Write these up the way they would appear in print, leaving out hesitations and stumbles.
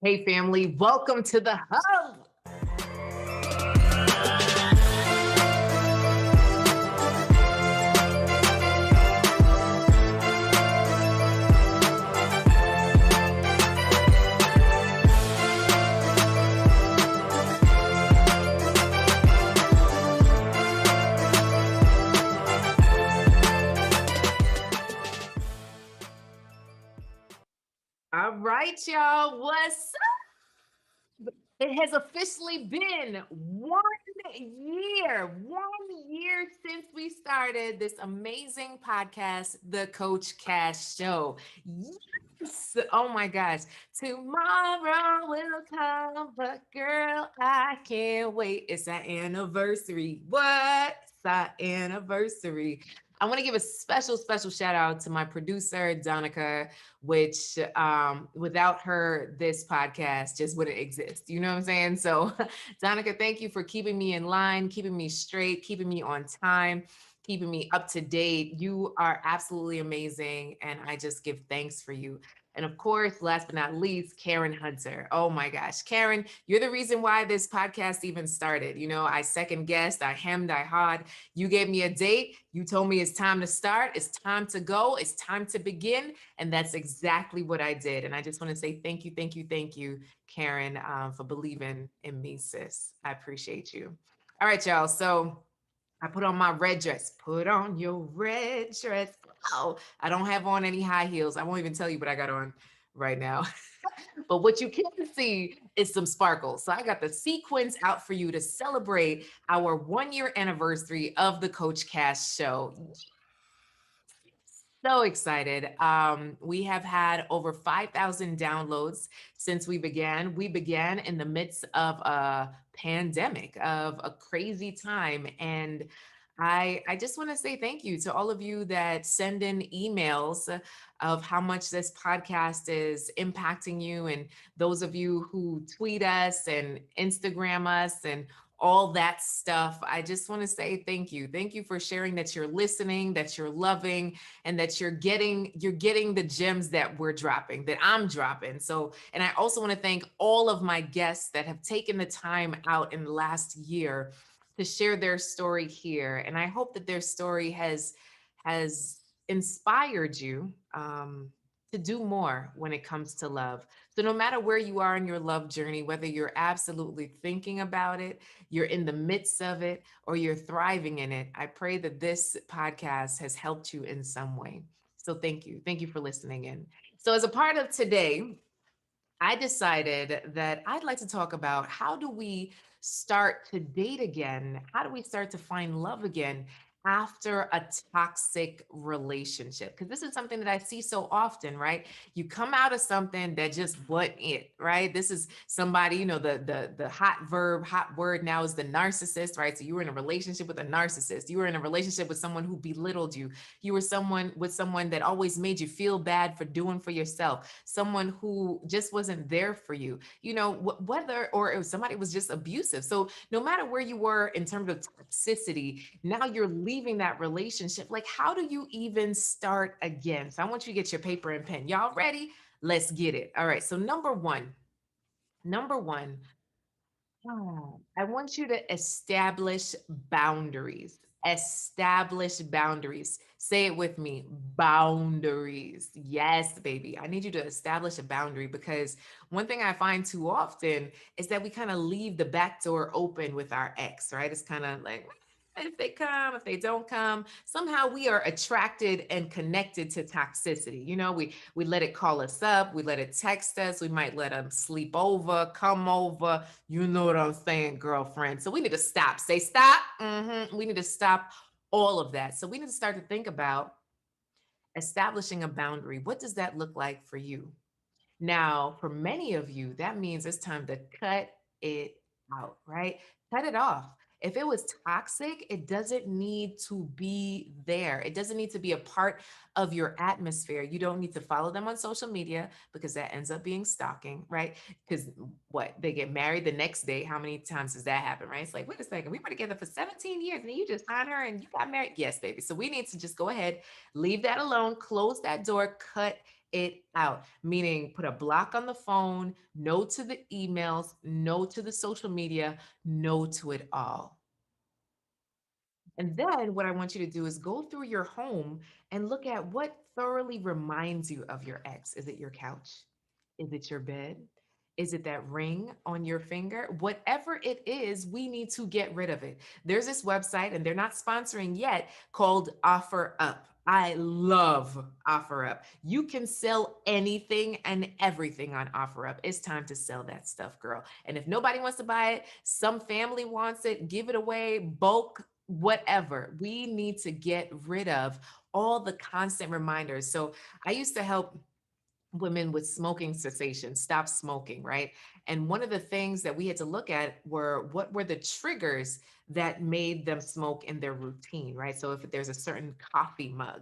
Hey, family, welcome to the hub. All right, y'all, what's up? It has officially been 1 year since we started this amazing podcast, The Coach Cash Show. Yes. Oh my gosh. Tomorrow will come, but girl, I can't wait. It's our anniversary. What? It's our anniversary. I want to give a special shout out to my producer, Donica, which without her, this podcast just wouldn't exist. You know what I'm saying? So, Donica, thank you for keeping me in line, keeping me straight, keeping me on time, keeping me up to date. You are absolutely amazing. And I just give thanks for you. And of course, last but not least, Karen Hunter. Oh my gosh, Karen, you're the reason why this podcast even started. You know, I second guessed, I hemmed, I hawed. You gave me a date. You told me it's time to start. It's time to go. It's time to begin. And that's exactly what I did. And I just want to say thank you, Karen, for believing in me, sis. I appreciate you. All right, y'all. So I put on my red dress. Put on your red dress. Oh, I don't have on any high heels. I won't even tell you what I got on right now. But what you can see is some sparkles. So I got the sequins out for you to celebrate our 1 year anniversary of the Coach Cash Show. So excited. We have had over 5,000 downloads since we began. We began in the midst of a pandemic, of a crazy time. And I just want to say thank you to all of you that send in emails of how much this podcast is impacting you, and those of you who tweet us and Instagram us and all that stuff. I just want to say thank you. Thank you for sharing that you're listening, that you're loving, and that you're getting the gems that we're dropping, that I'm dropping. So, and I also want to thank all of my guests that have taken the time out in the last year to share their story here. And I hope that their story has inspired you to do more when it comes to love. So no matter where you are in your love journey, whether you're absolutely thinking about it, you're in the midst of it, or you're thriving in it, I pray that this podcast has helped you in some way. So thank you. Thank you for listening in. So as a part of today, I decided that I'd like to talk about how do we start to date again? How do we start to find love again after a toxic relationship? Because this is something that I see so often, right? You come out of something that just wasn't it, right? This is somebody, you know, the hot verb, hot word now is the narcissist, right? So you were in a relationship with a narcissist. You were in a relationship with someone who belittled you. You were someone that always made you feel bad for doing for yourself, someone who just wasn't there for you, you know, whether or if somebody was just abusive. So no matter where you were in terms of toxicity, now you're leaving that relationship. Like, how do you even start again? So I want you to get your paper and pen. Y'all ready? Let's get it. All right. So number one, I want you to establish boundaries. Establish boundaries. Say it with me. Boundaries. Yes, baby. I need you to establish a boundary, because one thing I find too often is that we kind of leave the back door open with our ex, right? It's kind of like, if they come, if they don't come, somehow we are attracted and connected to toxicity. You know, we let it call us up, we let it text us, we might let them sleep over, come over. You know what I'm saying, girlfriend? So we need to stop. Say stop. We need to stop all of that. So we need to start to think about establishing a boundary. What does that look like for you? Now, for many of you, that means it's time to cut it out, right? Cut it off. If it was toxic, it doesn't need to be there. It doesn't need to be a part of your atmosphere. You don't need to follow them on social media, because that ends up being stalking, right? Because what, they get married the next day. How many times does that happen, right? It's like, wait a second, we were together for 17 years and you just find her and you got married. Yes, baby. So we need to just go ahead, leave that alone, close that door, cut it out, meaning put a block on the phone, no to the emails, no to the social media, no to it all. And then what I want you to do is go through your home and look at what thoroughly reminds you of your ex. Is it your couch? Is it your bed? Is it that ring on your finger? Whatever it is, we need to get rid of it. There's this website, and they're not sponsoring yet, called Offer Up. I love Offer Up. You can sell anything and everything on Offer Up. It's time to sell that stuff, girl. And if nobody wants to buy it, some family wants it, give it away, bulk, whatever. We need to get rid of all the constant reminders. So I used to help women with smoking cessation, stop smoking, right? And one of the things that we had to look at were what were the triggers that made them smoke in their routine, right? So if there's a certain coffee mug,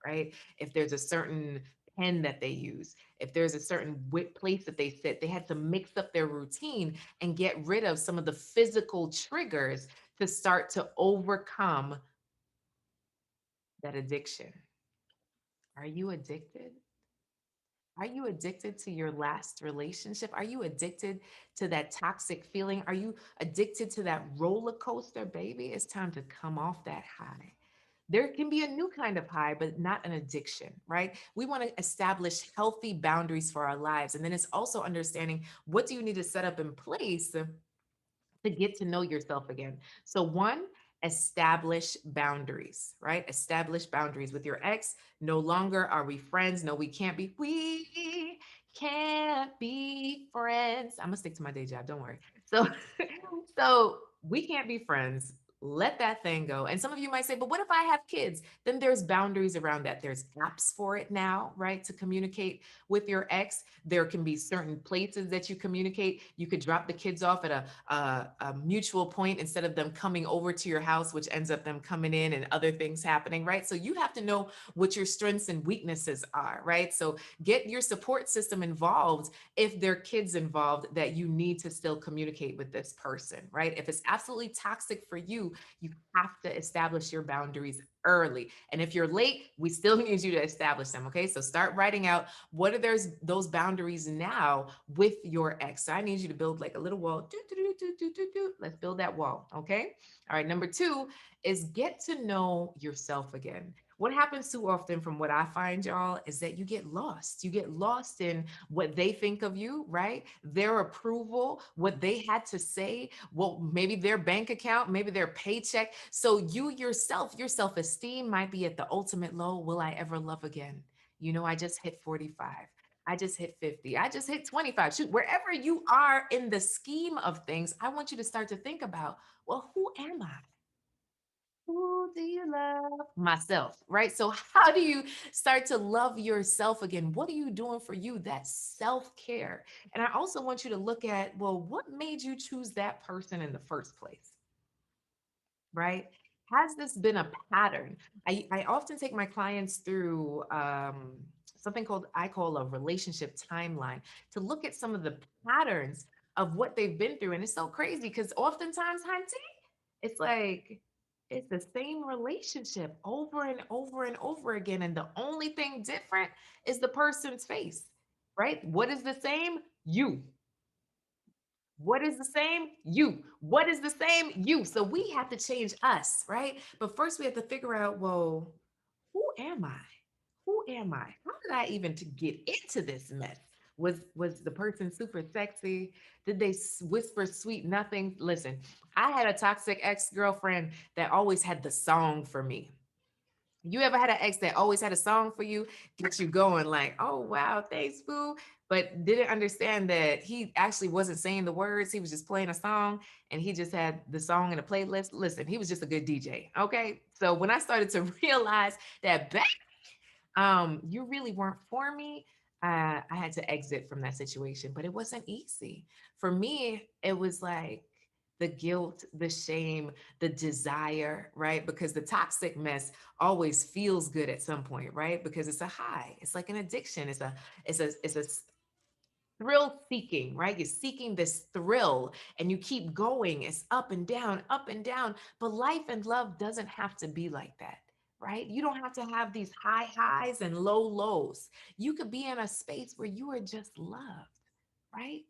right? If there's a certain pen that they use, if there's a certain place that they sit, they had to mix up their routine and get rid of some of the physical triggers to start to overcome that addiction. Are you addicted? Are you addicted to your last relationship? Are you addicted to that toxic feeling? Are you addicted to that roller coaster, baby? It's time to come off that high. There can be a new kind of high, but not an addiction, right? We want to establish healthy boundaries for our lives. And then it's also understanding what do you need to set up in place to get to know yourself again. So, one, establish boundaries, right? Establish boundaries with your ex. No longer are we friends. No, we can't be. We can't be friends. I'm gonna stick to my day job. Don't worry. So, so we can't be friends. Let that thing go. And some of you might say, but what if I have kids? Then there's boundaries around that. There's apps for it now, right? To communicate with your ex. There can be certain places that you communicate. You could drop the kids off at a mutual point instead of them coming over to your house, which ends up them coming in and other things happening, right? So you have to know what your strengths and weaknesses are, right? So get your support system involved if there are kids involved that you need to still communicate with this person, right? If it's absolutely toxic for you have to establish your boundaries early. And if you're late, we still need you to establish them. Okay. So start writing out what are those boundaries now with your ex. So I need you to build like a little wall. Let's build that wall. Okay. All right. Number two is get to know yourself again. What happens too often from what I find, y'all, is that you get lost. You get lost in what they think of you, right? Their approval, what they had to say, well, maybe their bank account, maybe their paycheck. So you yourself, your self-esteem might be at the ultimate low. Will I ever love again? You know, I just hit 45. I just hit 50. I just hit 25. Shoot, wherever you are in the scheme of things, I want you to start to think about, well, who am I? Who do you love? Myself, right? So, how do you start to love yourself again? What are you doing for you? That's self care. And I also want you to look at, well, what made you choose that person in the first place? Right? Has this been a pattern? I often take my clients through something called I call a relationship timeline to look at some of the patterns of what they've been through. And it's so crazy because oftentimes, Hunty, it's like it's the same relationship over and over and over again. And the only thing different is the person's face, right? What is the same? You. What is the same? You. What is the same? You. So we have to change us, right? But first we have to figure out, well, who am I? Who am I? How did I even to get into this mess? Was the person super sexy? Did they whisper sweet nothing? Listen, I had a toxic ex-girlfriend that always had the song for me. You ever had an ex that always had a song for you, get you going like, oh wow, thanks, boo, but didn't understand that he actually wasn't saying the words. He was just playing a song and he just had the song in a playlist. Listen, he was just a good DJ. Okay. So when I started to realize that you really weren't for me. I had to exit from that situation, but it wasn't easy. For me, it was like the guilt, the shame, the desire, right? Because the toxic mess always feels good at some point, right? Because it's a high. It's like an addiction. It's a thrill seeking, right? You're seeking this thrill and you keep going. It's up and down, up and down. But life and love doesn't have to be like that. right? You don't have to have these high highs and low lows. You could be in a space where you are just loved, right?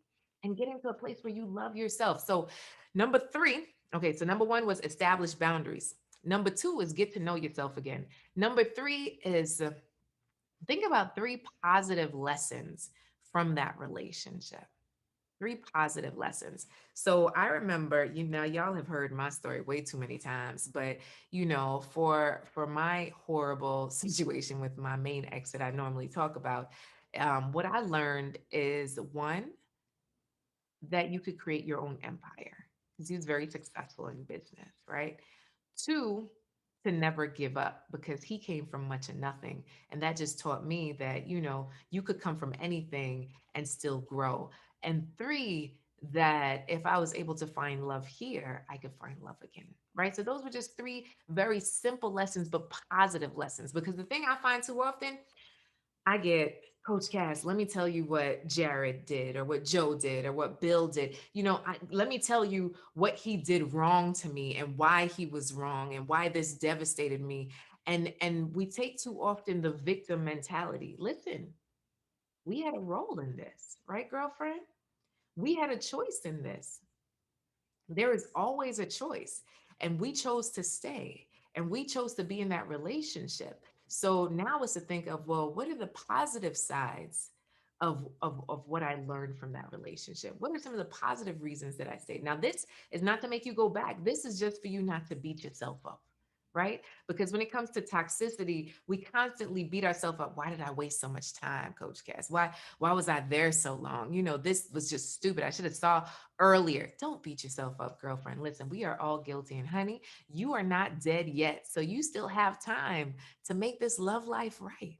And getting to a place where you love yourself. So, number three, okay, so number one was establish boundaries. Number two is get to know yourself again. Number three is think about three positive lessons from that relationship. Three positive lessons. So I remember, y'all have heard my story way too many times, but for my horrible situation with my main ex that I normally talk about, what I learned is one, that you could create your own empire because he was very successful in business, right? Two, to never give up because he came from much of nothing. And that just taught me that, you could come from anything and still grow. And three, that if I was able to find love here, I could find love again. Right. So those were just three very simple lessons, but positive lessons. Because the thing I find too often, I get, Coach Cass, let me tell you what Jared did or what Joe did or what Bill did. Let me tell you what he did wrong to me and why he was wrong and why this devastated me. And we take too often the victim mentality. Listen, we had a role in this, right, girlfriend? We had a choice in this. There is always a choice. And we chose to stay and we chose to be in that relationship. So now it's to think of, well, what are the positive sides of what I learned from that relationship? What are some of the positive reasons that I stayed? Now, this is not to make you go back. This is just for you not to beat yourself up. Right? Because when it comes to toxicity, we constantly beat ourselves up. Why did I waste so much time, Coach Cass? Why was I there so long? This was just stupid. I should have saw earlier. Don't beat yourself up, girlfriend. Listen, we are all guilty. And honey, you are not dead yet. So you still have time to make this love life right.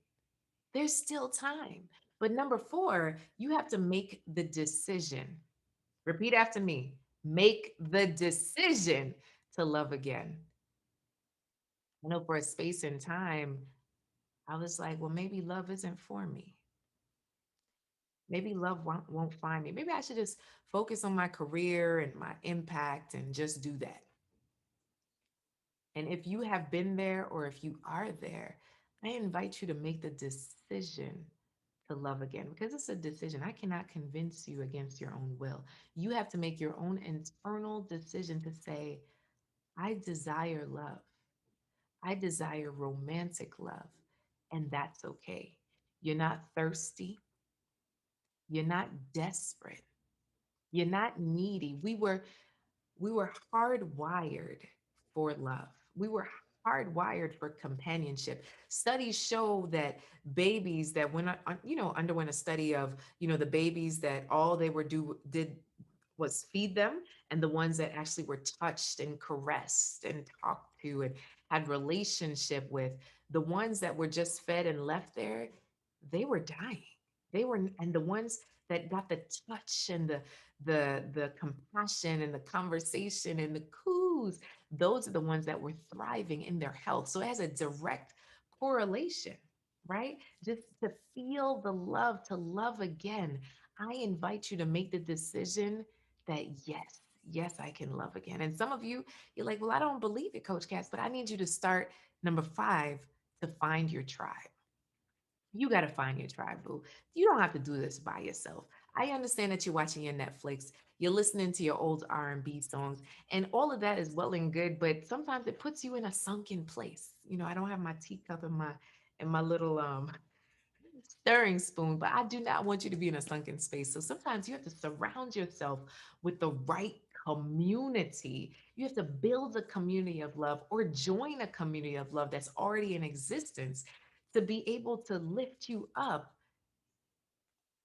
There's still time. But number four, you have to make the decision. Repeat after me. Make the decision to love again. I know for a space and time, I was like, well, maybe love isn't for me. Maybe love won't find me. Maybe I should just focus on my career and my impact and just do that. And if you have been there or if you are there, I invite you to make the decision to love again because it's a decision. I cannot convince you against your own will. You have to make your own internal decision to say, I desire love. I desire romantic love. And that's okay. You're not thirsty. You're not desperate. You're not needy. We were hardwired for love. We were hardwired for companionship. Studies show that babies that underwent a study of, the babies that all they were did was feed them, and the ones that actually were touched and caressed and talked to and had relationship with, the ones that were just fed and left there, they were dying. And the ones that got the touch and the compassion and the conversation and the coos, those are the ones that were thriving in their health. So it has a direct correlation, right? Just to feel the love, to love again. I invite you to make the decision that yes, I can love again. And some of you, you're like, well, I don't believe it, Coach Cass, but I need you to start number 5 to find your tribe. You got to find your tribe, boo. You don't have to do this by yourself. I understand that you're watching your Netflix, you're listening to your old R&B songs, and all of that is well and good, but sometimes it puts you in a sunken place. I don't have my teacup in my little stirring spoon, but I do not want you to be in a sunken space. So sometimes you have to surround yourself with the right community. You have to build a community of love or join a community of love that's already in existence to be able to lift you up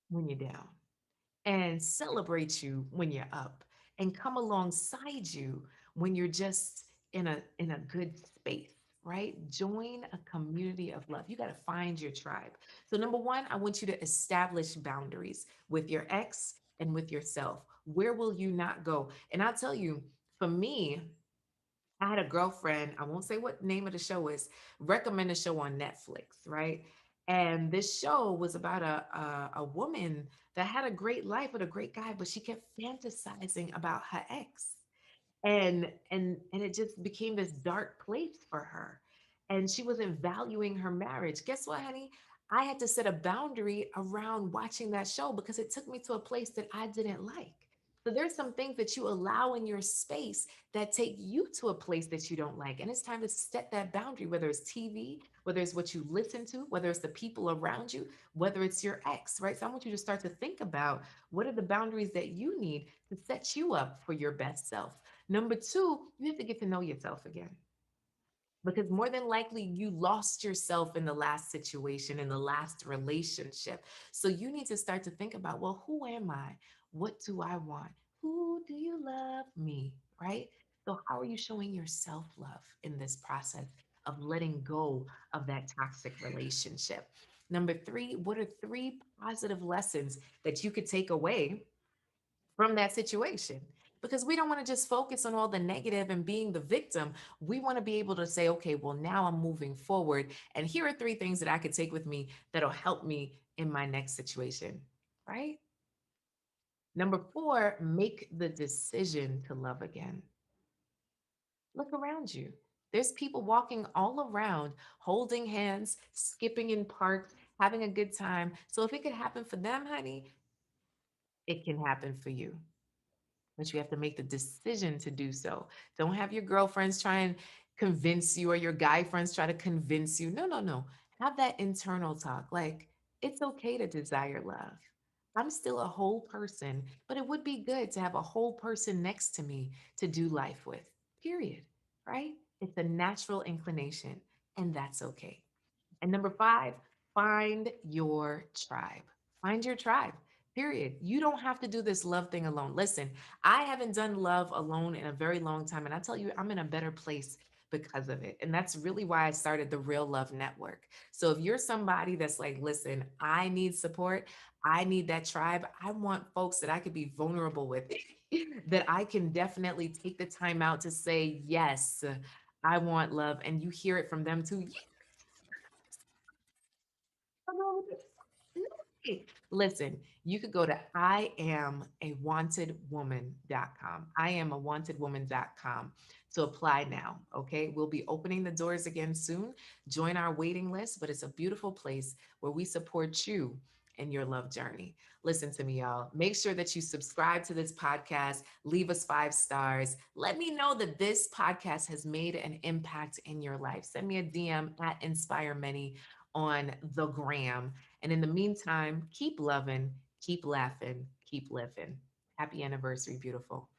when you're down and celebrate you when you're up and come alongside you when you're just in a good space, right? Join a community of love. You got to find your tribe. So number 1, I want you to establish boundaries with your ex and with yourself. Where will you not go? And I'll tell you, for me, I had a girlfriend, I won't say what name of the show is, recommend a show on Netflix, right? And this show was about a woman that had a great life with a great guy, but she kept fantasizing about her ex. And it just became this dark place for her. and she wasn't valuing her marriage. Guess what, honey? I had to set a boundary around watching that show because it took me to a place that I didn't like. So there's some things that you allow in your space that take you to a place that you don't like. And it's time to set that boundary, whether it's TV, whether it's what you listen to, whether it's the people around you, whether it's your ex, right? So I want you to start to think about what are the boundaries that you need to set you up for your best self. Number two, you have to get to know yourself again, because more than likely you lost yourself in the last situation, in the last relationship. So you need to start to think about, well, who am I? What do I want? Who do you love? Me, right? So how are you showing yourself love in this process of letting go of that toxic relationship? Number three, what are three positive lessons that you could take away from that situation? Because we don't want to just focus on all the negative and being the victim. We want to be able to say, okay, well, now I'm moving forward. And here are three things that I could take with me that'll help me in my next situation, right? Number four, make the decision to love again. Look around you. There's people walking all around, holding hands, skipping in parks, having a good time. So if it could happen for them, honey, it can happen for you. But you have to make the decision to do so. Don't have your girlfriends try and convince you or your guy friends try to convince you. No, no, no. Have that internal talk. Like, it's okay to desire love. I'm still a whole person, but it would be good to have a whole person next to me to do life with, period. Right? It's a natural inclination, and that's okay. And number five, find your tribe. Find your tribe, period. You don't have to do this love thing alone. Listen, I haven't done love alone in a very long time. And I tell you, I'm in a better place because of it. And that's really why I started the Real Love Network. So if you're somebody that's like, listen, I need support, I need that tribe, I want folks that I could be vulnerable with, that I can definitely take the time out to say, yes, I want love. And you hear it from them too. Hey, listen, you could go to iamawantedwoman.com. Iamawantedwoman.com to apply now. Okay. We'll be opening the doors again soon. Join our waiting list, but it's a beautiful place where we support you in your love journey. Listen to me, y'all. Make sure that you subscribe to this podcast, leave us 5 stars. Let me know that this podcast has made an impact in your life. Send me a DM at Inspire Many on the gram. And in the meantime, keep loving, keep laughing, keep living. Happy anniversary, beautiful.